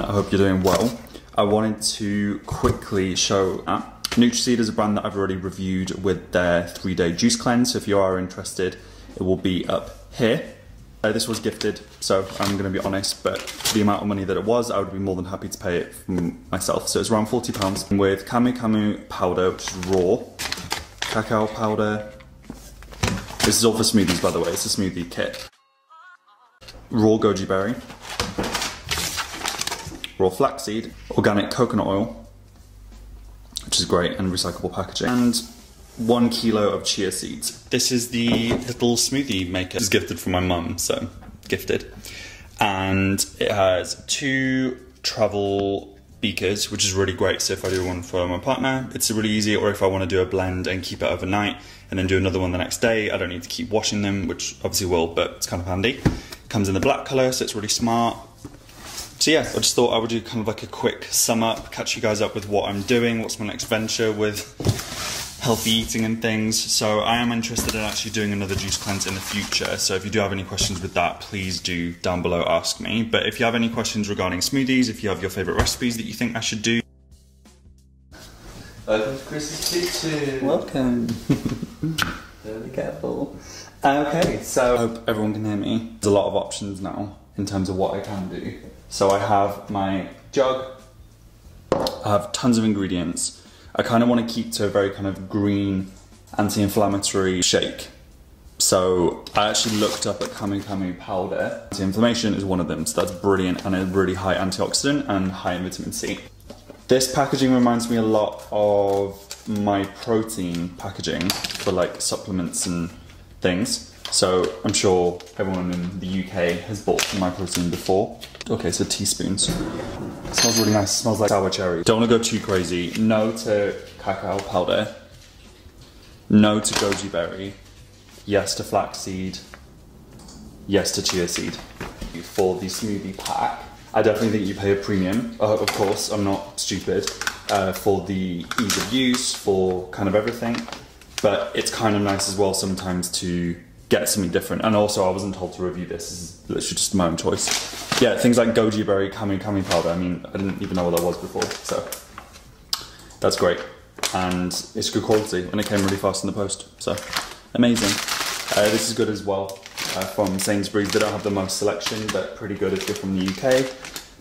I hope you're doing well. I wanted to quickly show Nutriseed is a brand that I've already reviewed with their 3-day juice cleanse. So if you are interested, it will be up here. This was gifted, so I'm going to be honest, but for the amount of money that it was, I would be more than happy to pay it from myself. So it's around £40 with camu camu powder, which is raw, cacao powder. This is all for smoothies, by the way. It's a smoothie kit. Raw goji berry, raw flaxseed, organic coconut oil, which is great, and recyclable packaging, and 1 kilo of chia seeds. This is the little smoothie maker. This is gifted from my mum, so gifted. And it has 2 travel beakers, which is really great. So if I do one for my partner, it's really easy, or if I want to do a blend and keep it overnight and then do another one the next day, I don't need to keep washing them, which obviously will, but it's kind of handy. Comes in the black color, so it's really smart. So yeah, I just thought I would do kind of like a quick sum up, catch you guys up with what I'm doing, what's my next venture with healthy eating and things. So I am interested in actually doing another juice cleanse in the future. So if you do have any questions with that, please do down below ask me. But if you have any questions regarding smoothies, if you have your favorite recipes that you think I should do. Welcome to Chris's kitchen. Welcome. Be careful. Okay, so I hope everyone can hear me. There's a lot of options now in terms of what I can do. So I have my jug, I have tons of ingredients. I kind of want to keep to a very kind of green, anti-inflammatory shake. So I actually looked up at camu camu powder. Anti-inflammation is one of them, so that's brilliant, and a really high antioxidant and high in vitamin C. This packaging reminds me a lot of my protein packaging for like supplements and things. So I'm sure everyone in the UK has bought my protein before. Okay, so teaspoons. It smells really nice, it smells like sour cherry. Don't want to go too crazy. No to cacao powder. No to goji berry. Yes to flaxseed. Yes to chia seed. For the smoothie pack, I definitely think you pay a premium. Of course, I'm not stupid. For the ease of use, for kind of everything. But it's kind of nice as well sometimes to get something different. And also, I wasn't told to review this. This is literally just my own choice. Yeah, things like goji berry, camu camu powder. I mean, I didn't even know what that was before, so that's great. And it's good quality, and it came really fast in the post, so amazing. This is good as well from Sainsbury's. They don't have the most selection, but pretty good if you're from the UK.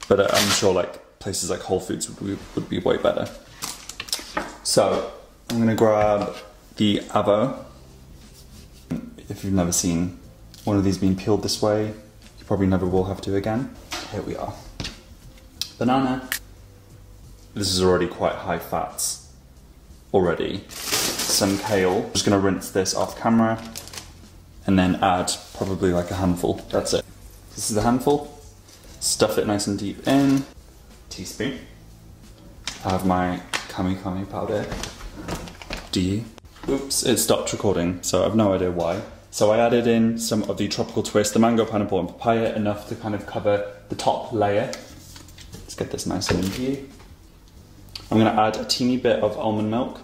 But I'm sure like places like Whole Foods would be way better. So I'm gonna grab the avo. If you've never seen one of these being peeled this way, you probably never will have to again. Here we are. Banana. This is already quite high fats already. Some kale. I'm just gonna rinse this off camera and then add probably like a handful. That's it. This is the handful. Stuff it nice and deep in. Teaspoon. I have my camu camu powder. Do you? Oops, it stopped recording, so I have no idea why. So I added in some of the tropical twist, the mango, pineapple and papaya, enough to kind of cover the top layer. Let's get this nice and in view. I'm gonna add a teeny bit of almond milk,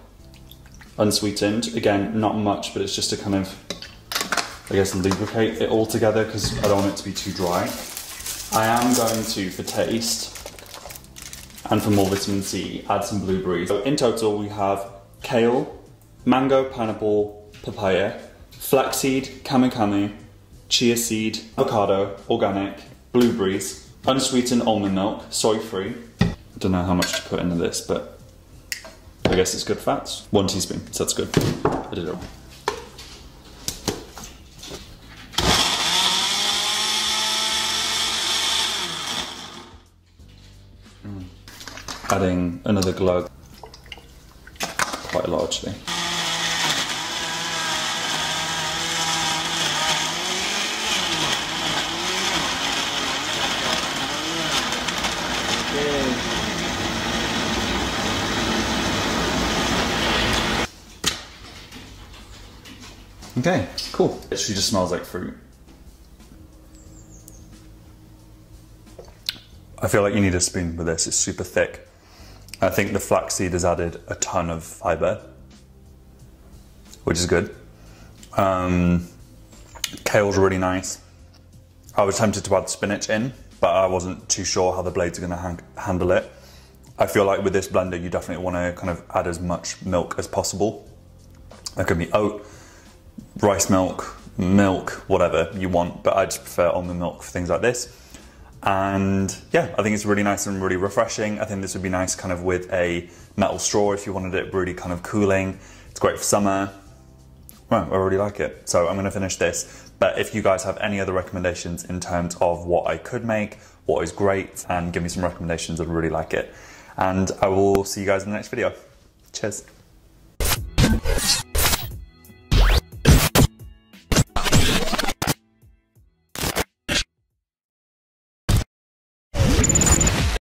unsweetened. Again, not much, but it's just to kind of, I guess, lubricate it all together because I don't want it to be too dry. I am going to, for taste, and for more vitamin C, add some blueberries. So in total, we have kale, mango, pineapple, papaya, flaxseed, camu camu, chia seed, avocado, organic, blueberries, unsweetened almond milk, soy-free. I don't know how much to put into this, but I guess it's good fats. 1 teaspoon, so that's good. I did it wrong. Adding another glug. Quite a lot actually. Okay, cool. It actually just smells like fruit. I feel like you need a spoon with this, it's super thick. I think the flaxseed has added a ton of fiber, which is good. Kale's really nice. I was tempted to add spinach in, but I wasn't too sure how the blades are gonna handle it. I feel like with this blender, you definitely wanna kind of add as much milk as possible. That could be oat, rice milk, whatever you want, but I just prefer almond milk for things like this. And yeah, I think it's really nice and really refreshing. I think this would be nice kind of with a metal straw if you wanted it really kind of cooling. It's great for summer. Well, I really like it. So I'm gonna finish this. But if you guys have any other recommendations in terms of what I could make, what is great, and give me some recommendations, I'd really like it. And I will see you guys in the next video. Cheers.